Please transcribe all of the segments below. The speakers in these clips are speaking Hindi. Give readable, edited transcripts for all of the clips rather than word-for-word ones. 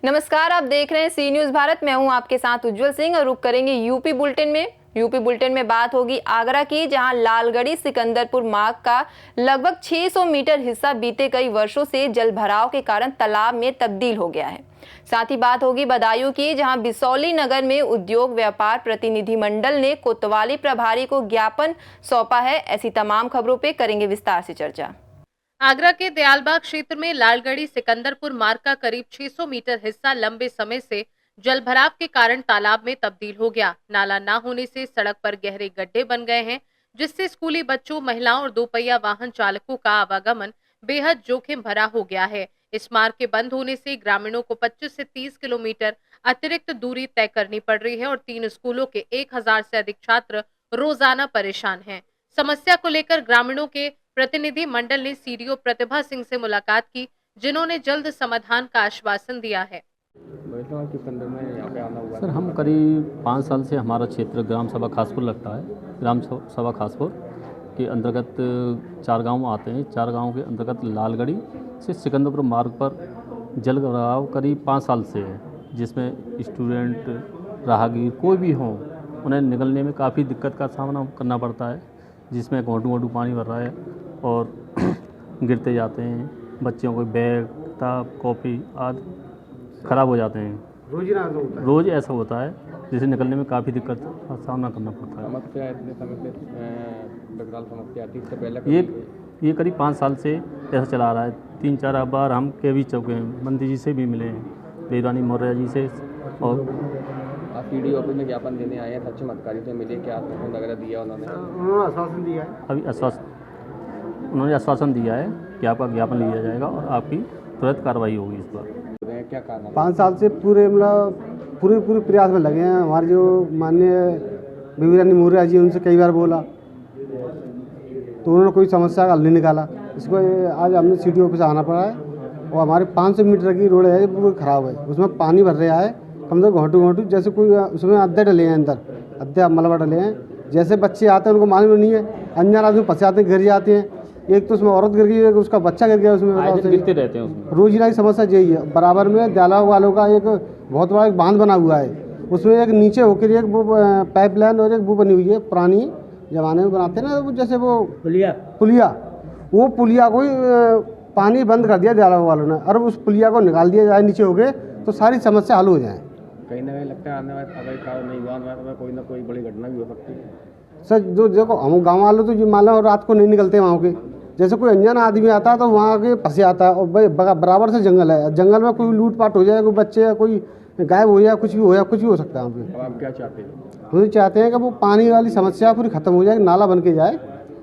नमस्कार, आप देख रहे हैं सी न्यूज भारत। मैं हूं आपके साथ उज्जवल सिंह और रुक करेंगे यूपी बुलेटिन में। यूपी बुलेटिन में बात होगी आगरा की, जहां लालगढ़ी सिकंदरपुर मार्ग का लगभग 600 मीटर हिस्सा बीते कई वर्षों से जलभराव के कारण तालाब में तब्दील हो गया है। साथ ही बात होगी बदायूं की, जहां बिसौली नगर में उद्योग व्यापार प्रतिनिधि मंडल ने कोतवाली प्रभारी को ज्ञापन सौंपा है। ऐसी तमाम खबरों पर करेंगे विस्तार से चर्चा। आगरा के दयालबाग क्षेत्र में लालगढ़ी सिकंदरपुर मार्ग का करीब 600 मीटर हिस्सा लंबे समय से जलभराव के कारण तालाब में तब्दील हो गया। नाला न होने से सड़क पर गहरे गड्ढे बन गए हैं, जिससे स्कूली बच्चों, महिलाओं और दोपहिया वाहन चालकों का आवागमन बेहद जोखिम भरा हो गया है। इस मार्ग के बंद होने से ग्रामीणों को 25 से 30 किलोमीटर अतिरिक्त दूरी तय करनी पड़ रही है और 3 स्कूलों के 1000 से अधिक छात्र रोजाना परेशान हैं। समस्या को लेकर ग्रामीणों के प्रतिनिधि मंडल ने सीडीओ प्रतिभा सिंह से मुलाकात की, जिन्होंने जल्द समाधान का आश्वासन दिया है। सर, हम करीब 5 साल से हमारा क्षेत्र ग्राम सभा खासपुर लगता है। ग्राम सभा खासपुर के अंतर्गत 4 गांव आते हैं। 4 गांव के अंतर्गत लालगढ़ी से सिकंदरपुर मार्ग पर जल भराव करीब 5 साल से है, जिसमें स्टूडेंट, राहगीर कोई भी हो, उन्हें निकलने में काफ़ी दिक्कत का सामना करना पड़ता है, जिसमें घोंटू पानी भर रहा है और गिरते जाते हैं। बच्चों को बैग, किताब, कॉपी आदि खराब हो जाते हैं। रोज़ ऐसा होता है, जिसे निकलने में काफ़ी दिक्कत का सामना करना पड़ता है। समस्या इतने समय से समस्या आती इससे पहले ये करीब 5 साल से ऐसा चला आ रहा है। 3-4 बार हम केवी चौके हैं, मंत्री जी से भी मिले हैं, बेदानी मौर्य जी से। और आप पीडी ऑफिस में ज्ञापन देने आए हैं, सक्षम अधिकारी से मिले, क्या आश्वासन वगैरह दिया उन्होंने? आश्वासन दिया है। अभी उन्होंने आश्वासन दिया है कि आपका ज्ञापन लिया जाएगा और आपकी तुरंत कार्रवाई होगी इस पर। क्या कारण? 5 साल से पूरे पूरे प्रयास में लगे हैं। हमारे जो माननीय बेबीरानी मौर्य जी, उनसे कई बार बोला तो उन्होंने कोई समस्या का हल नहीं निकाला। इसको आज हमने सिटी ऑफिस आना पड़ा है और हमारे 500 मीटर की रोड है, पूरी ख़राब है। उसमें पानी भर रहा है, कम से कम घोंटू जैसे कोई उसमें अद्दे डले हैं, अंदर अद्दे मलबा डले हैं। जैसे बच्चे आते हैं उनको मालूम नहीं है, अनजान आदमी फंसे आते हैं, गिर जाते हैं। एक तो उसमें औरत गिर गई, उसका बच्चा गिर गया उसमें। गिरते रहते हैं उसमें। रोजीना की समस्या यही है। बराबर में दयालबाग वालों का एक बहुत बड़ा एक बांध बना हुआ है, उसमें एक नीचे होकर एक वो पाइपलाइन और एक वो बनी हुई है, पुरानी जमाने में बनाते हैं ना वो, जैसे वो पुलिया वो पुलिया को पानी बंद कर दिया दयालबाग वालों ने, और उस पुलिया को निकाल दिया जाए नीचे हो गए तो सारी समस्या हल हो जाए। कहीं ना कहीं लगता है आने वाले अगर कार्य नहीं हुआ तो कोई ना कोई बड़ी घटना भी हो सकती है। सर, जो देखो हम गाँव वालों तो जो मान लो रात को नहीं निकलते वहाँ के, जैसे कोई अनजान आदमी आता है तो वहाँ के फंसे आता है। और बराबर से जंगल है, जंगल में कोई लूटपाट हो जाए, कोई बच्चे या कोई गायब हो जाए, कुछ भी हो सकता है वहाँ पे। आप क्या चाहते हैं? हम चाहते हैं कि वो पानी वाली समस्या पूरी खत्म हो जाए, नाला बन के जाए,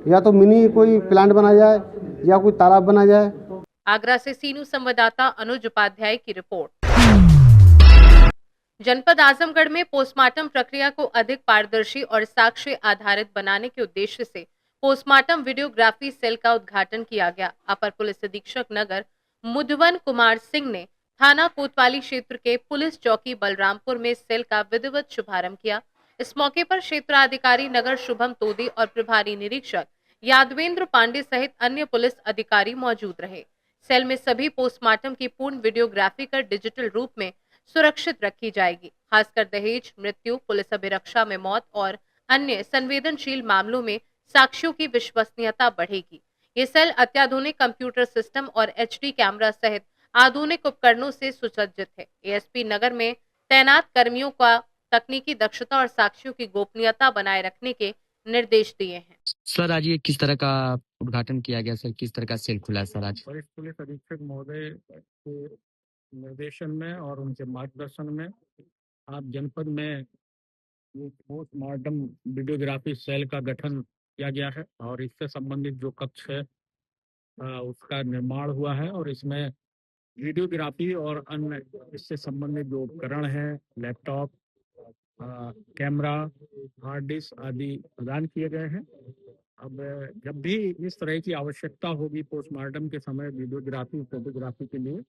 या तो मिनी कोई प्लांट बना जाए या कोई तालाब बना जाए। आगरा से सीनू संवाददाता अनुज उपाध्याय की रिपोर्ट। जनपद आजमगढ़ में पोस्टमार्टम प्रक्रिया को अधिक पारदर्शी और साक्ष्य आधारित बनाने के उद्देश्य से पोस्टमार्टम वीडियोग्राफी सेल का उद्घाटन किया गया। अपर पुलिस अधीक्षक नगर मुधवन कुमार सिंह ने थाना कोतवाली क्षेत्र के पुलिस चौकी बलरामपुर में सेल का विधिवत शुभारंभ किया। इस मौके पर क्षेत्राधिकारी नगर शुभम तोदी और प्रभारी निरीक्षक यादवेंद्र पांडे सहित अन्य पुलिस अधिकारी मौजूद रहे। सेल में सभी पोस्टमार्टम की पूर्ण वीडियोग्राफी कर डिजिटल रूप में सुरक्षित रखी जाएगी। खासकर दहेज, मृत्यु, पुलिस अभिरक्षा में मौत और अन्य संवेदनशील मामलों में साक्ष्यों की विश्वसनीयता बढ़ेगी। ये सेल अत्याधुनिक कंप्यूटर सिस्टम और एचडी कैमरा सहित आधुनिक उपकरणों से सुसज्जित है। एएसपी नगर में तैनात कर्मियों का तकनीकी दक्षता और साक्ष्यों की गोपनीयता बनाए रखने के निर्देश दिए हैं। सर, आज ये किस तरह का उद्घाटन किया गया सर? किस तरह का सेल खुला है सर आज? वरिष्ठ पुलिस अधीक्षक महोदय के निर्देशन में और उनके मार्गदर्शन में आज जनपद में पोस्टमार्टम वीडियोग्राफी सेल का गठन किया गया है और इससे संबंधित जो कक्ष है उसका निर्माण हुआ है और इसमें वीडियोग्राफी और अन्य इससे संबंधित जो उपकरण हैं, लैपटॉप, कैमरा, हार्ड डिस्क आदि प्रदान किए गए हैं। अब जब भी इस तरह की आवश्यकता होगी पोस्टमार्टम के समय वीडियोग्राफी, फोटोग्राफी के लिए,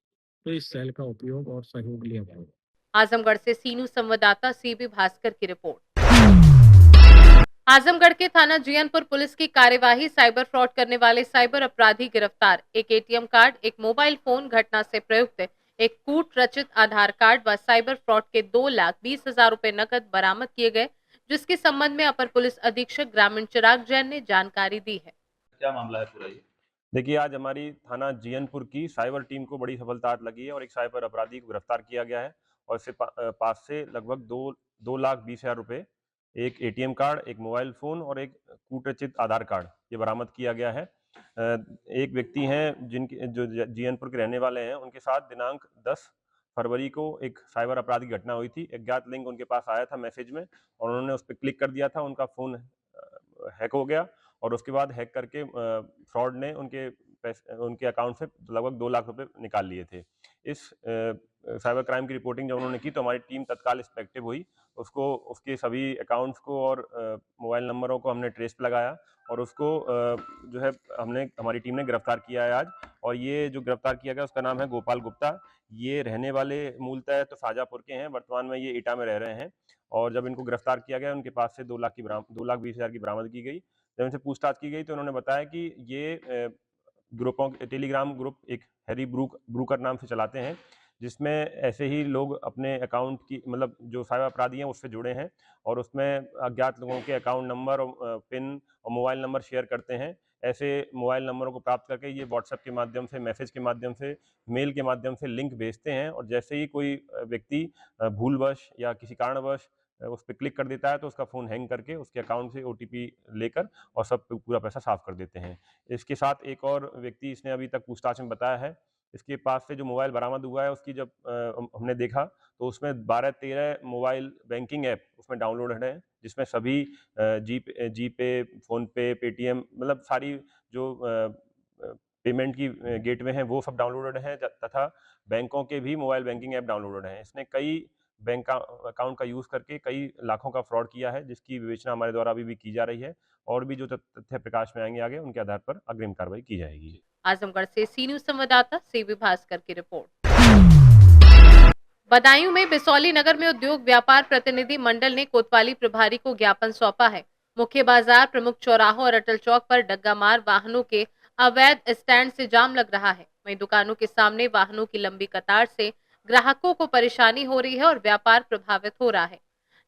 तो इस सेल का उपयोग और सहयोग लिया जाएगा। आजमगढ़ से सीनू संवाददाता सीबी भास्कर की रिपोर्ट। आजमगढ़ के थाना जियनपुर पुलिस की कार्यवाही, साइबर फ्रॉड करने वाले साइबर अपराधी गिरफ्तार। एक एटीएम कार्ड, एक मोबाइल फोन, घटना से प्रयुक्त एक कूट रचित आधार कार्ड व साइबर फ्रॉड के 2,20,000 रुपए नकद बरामद किए गए, जिसके संबंध में अपर पुलिस अधीक्षक ग्रामीण चिराग जैन ने जानकारी दी है। क्या मामला है पूरा ये? देखिए, आज हमारी थाना जियनपुर की साइबर टीम को बड़ी सफलता लगी है और एक साइबर अपराधी को गिरफ्तार किया गया है और इससे पास से लगभग 2,20,000 रुपए, एक एटीएम कार्ड, एक मोबाइल फोन और एक कूटरचित आधार कार्ड ये बरामद किया गया है। एक व्यक्ति हैं जिनके जो जियनपुर के रहने वाले हैं, उनके साथ दिनांक 10 फरवरी को एक साइबर अपराध की घटना हुई थी। अज्ञात लिंक उनके पास आया था मैसेज में और उन्होंने उस पर क्लिक कर दिया था। उनका फोन हैक हो गया और उसके बाद हैक करके फ्रॉड ने उनके अकाउंट से लगभग 2 लाख रुपए निकाल लिए थे। इस साइबर क्राइम की रिपोर्टिंग जब उन्होंने की तो हमारी टीम तत्काल इस पे एक्टिव हुई। उसको उसके सभी अकाउंट्स को और मोबाइल नंबरों को हमने ट्रेस पे लगाया और उसको जो है हमारी टीम ने गिरफ्तार किया है आज। और ये जो गिरफ्तार किया गया उसका नाम है गोपाल गुप्ता। ये रहने वाले मूलतः तो शाहजहाँपुर के हैं, वर्तमान में ये एटा में रह रहे हैं। और जब इनको गिरफ्तार किया गया उनके पास से 2,20,000 की बरामद की गई। जब इनसे पूछताछ की गई तो उन्होंने बताया कि ये ग्रुपों टेलीग्राम ग्रुप एक हैरी ब्रूकर नाम से चलाते हैं, जिसमें ऐसे ही लोग अपने अकाउंट की मतलब जो साइबर अपराधी हैं उससे जुड़े हैं और उसमें अज्ञात लोगों के अकाउंट नंबर और पिन और मोबाइल नंबर शेयर करते हैं। ऐसे मोबाइल नंबरों को प्राप्त करके ये व्हाट्सएप के माध्यम से, मैसेज के माध्यम से, मेल के माध्यम से लिंक भेजते हैं और जैसे ही कोई व्यक्ति भूलवश या किसी कारणवश उस पर क्लिक कर देता है तो उसका फ़ोन हैंग करके उसके अकाउंट से ओटीपी लेकर और सब पूरा पैसा साफ कर देते हैं। इसके साथ एक और व्यक्ति इसने अभी तक पूछताछ में बताया है। इसके पास से जो मोबाइल बरामद हुआ है उसकी जब हमने देखा तो उसमें 12-13 मोबाइल बैंकिंग ऐप उसमें डाउनलोडेड हैं, जिसमें सभी जीपे, फ़ोनपे, पेटीएम मतलब सारी जो पेमेंट की गेटवे हैं वो सब डाउनलोडेड हैं तथा बैंकों के भी मोबाइल बैंकिंग ऐप डाउनलोडेड हैं। इसने कई बैंक अकाउंट का यूज़ करके कई लाखों का फ्रॉड किया है, जिसकी विवेचना हमारे द्वारा अभी भी की जा रही है और भी जो तथ्य प्रकाश में आएंगे आगे उनके आधार पर अग्रिम कार्रवाई की जाएगी। आजमगढ़ से सी न्यूज संवाददाता सीवी भास्कर की रिपोर्ट। बदायूं में बिसौली नगर में उद्योग व्यापार प्रतिनिधि मंडल ने कोतवाली प्रभारी को ज्ञापन सौंपा है। मुख्य बाजार, प्रमुख चौराहों और अटल चौक पर डग्गामार वाहनों के अवैध स्टैंड से जाम लग रहा है। वहीं दुकानों के सामने वाहनों की लंबी कतार से ग्राहकों को परेशानी हो रही है और व्यापार प्रभावित हो रहा है।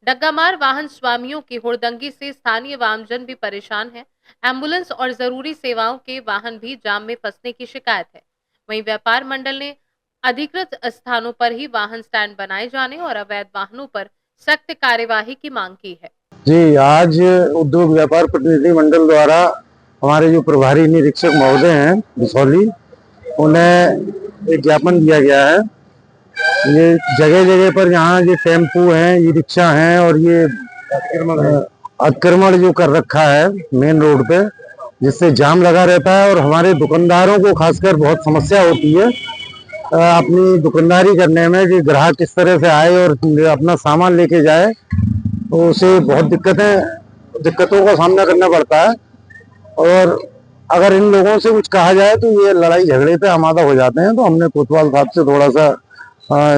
डग्गामार वाहन स्वामियों की हुड़दंगी से स्थानीय आमजन भी परेशान है। एम्बुलेंस और जरूरी सेवाओं के वाहन भी जाम में फंसने की शिकायत है। वहीं व्यापार मंडल ने अधिकृत स्थानों पर ही वाहन स्टैंड बनाए जाने और अवैध वाहनों पर सख्त कार्यवाही की मांग की है। जी, आज उद्योग व्यापार प्रतिनिधि मंडल द्वारा हमारे जो प्रभारी निरीक्षक महोदय हैं बिसौली, उन्हें एक ज्ञापन दिया गया है। ये जगह जगह पर यहाँ ये टेम्पू हैं, ये रिक्शा हैं और ये अतिक्रमण जो कर रखा है मेन रोड पे, जिससे जाम लगा रहता है और हमारे दुकानदारों को खासकर बहुत समस्या होती है अपनी दुकानदारी करने में कि ग्राहक किस तरह से आए और अपना सामान लेके जाए, तो उसे बहुत दिक्कतों का सामना करना पड़ता है। और अगर इन लोगों से कुछ कहा जाए तो ये लड़ाई झगड़े पे आमादा हो जाते हैं। तो हमने कोतवाल साहब से थोड़ा सा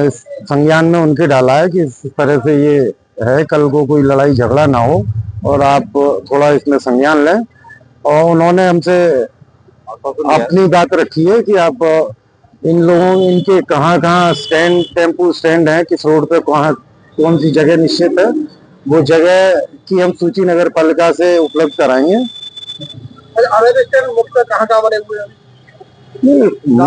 इस संज्ञान में उनके डाला है कि इस तरह से ये है, कल को कोई लड़ाई झगड़ा ना हो और आप थोड़ा इसमें संज्ञान लें। और उन्होंने हमसे अपनी बात रखी है कि आप इन लोगों इनके कहाँ स्टैंड, टेम्पू स्टैंड है, किस रोड पे कौन सी जगह निश्चित है, वो जगह की हम सूची नगर पालिका से उपलब्ध कराएंगे।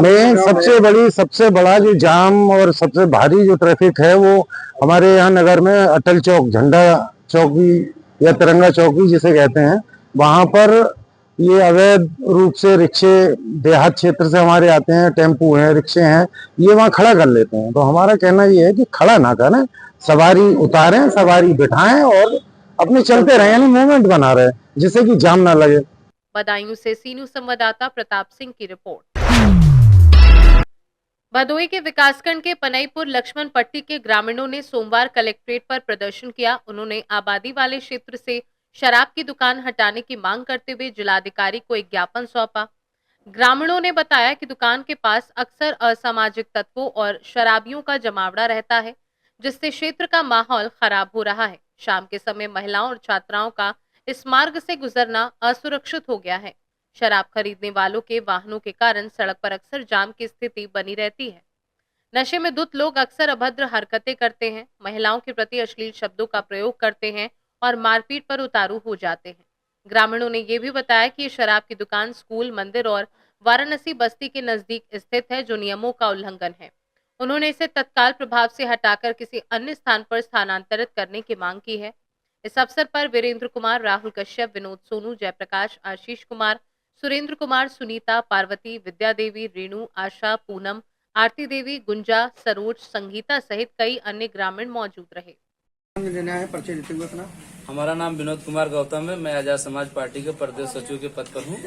में सबसे बड़ा जो जाम और सबसे भारी जो ट्रैफिक है वो हमारे यहाँ नगर में अटल चौक, झंडा चौकी या तिरंगा चौकी जिसे कहते हैं, वहां पर ये अवैध रूप से रिक्शे देहात क्षेत्र से हमारे आते हैं, टेम्पू हैं, रिक्शे हैं, ये वहां खड़ा कर लेते हैं। तो हमारा कहना ये है कि खड़ा ना करें, सवारी उतारें, सवारी बिठाएं और अपने चलते रहें, यानी मूवमेंट बना रहे जिससे कि जाम ना लगे। बदायूं से सी न्यूज संवाददाता प्रताप सिंह की रिपोर्ट। भदोही के विकासखंड के पनईपुर लक्ष्मण पट्टी के ग्रामीणों ने सोमवार कलेक्ट्रेट पर प्रदर्शन किया। उन्होंने आबादी वाले क्षेत्र से शराब की दुकान हटाने की मांग करते हुए जिलाधिकारी को एक ज्ञापन सौंपा। ग्रामीणों ने बताया कि दुकान के पास अक्सर असामाजिक तत्वों और शराबियों का जमावड़ा रहता है, जिससे क्षेत्र का माहौल खराब हो रहा है। शाम के समय महिलाओं और छात्राओं का इस मार्ग से गुजरना असुरक्षित हो गया है। शराब खरीदने वालों के वाहनों के कारण सड़क पर अक्सर जाम की स्थिति बनी रहती है। नशे में धुत लोग अक्सर अभद्र हरकतें करते हैं, महिलाओं के प्रति अश्लील शब्दों का प्रयोग करते हैं और मारपीट पर उतारू हो जाते हैं। ग्रामीणों ने यह भी बताया कि ये शराब की दुकान स्कूल, मंदिर और वाराणसी बस्ती के नजदीक स्थित है, जो नियमों का उल्लंघन है। उन्होंने इसे तत्काल प्रभाव से हटाकर किसी अन्य स्थान पर स्थानांतरित करने की मांग की है। इस अवसर पर वीरेंद्र कुमार, राहुल कश्यप, विनोद सोनू, जयप्रकाश, आशीष कुमार, सुरेंद्र कुमार, सुनीता, पार्वती, विद्या देवी, रेणु, आशा, पूनम, आरती देवी, गुंजा, सरोज, संगीता सहित कई अन्य ग्रामीण मौजूद रहे। देना है परिचय देते हुए अपना। हमारा नाम विनोद कुमार गौतम है। मैं आजाद समाज पार्टी के प्रदेश सचिव के पद पर हूँ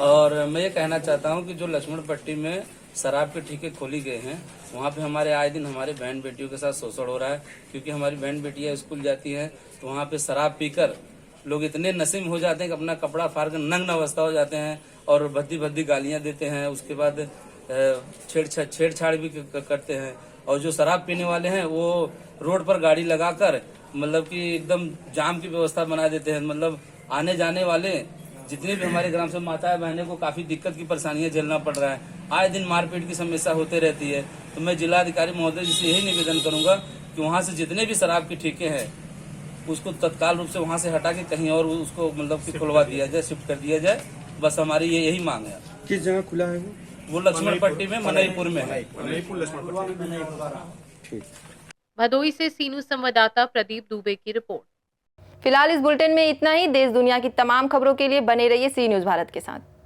और मैं ये कहना चाहता हूँ कि जो लक्ष्मण पट्टी में शराब के ठेके खोली गए हैं, वहाँ पे हमारे आए दिन हमारे बहन बेटियों के साथ शोषण हो रहा है, क्योंकि हमारी बहन बेटियाँ स्कूल जाती हैं तो वहाँ पे शराब पीकर लोग इतने नशे में हो जाते हैं कि अपना कपड़ा फाड़ कर नग्न अवस्था हो जाते हैं और भद्दी भद्दी गालियाँ देते हैं। उसके बाद छेड़छाड़ भी करते हैं और जो शराब पीने वाले हैं वो रोड पर गाड़ी लगाकर मतलब कि एकदम जाम की व्यवस्था बना देते हैं। मतलब आने जाने वाले जितने भी हमारे ग्राम से माताएं बहनें को काफी दिक्कत की परेशानियां झेलना पड़ रहा है। आए दिन मारपीट की समस्या होते रहती है। तो मैं जिलाधिकारी महोदय जी से यही निवेदन करूंगा कि वहां से जितने भी शराब के ठेके हैं उसको तत्काल रूप से वहां से हटा के कहीं और उसको मतलब कि खुलवा दिया जाए, शिफ्ट कर दिया जाए। बस हमारी यही मांग है। किस जगह खुला है वो लक्ष्मण पट्टी में, मनईपुर में है। भदोई से सीनू संवाददाता प्रदीप दुबे की रिपोर्ट। फिलहाल इस बुलेटिन में इतना ही। देश दुनिया की तमाम खबरों के लिए बने रहिए सी न्यूज़ भारत के साथ।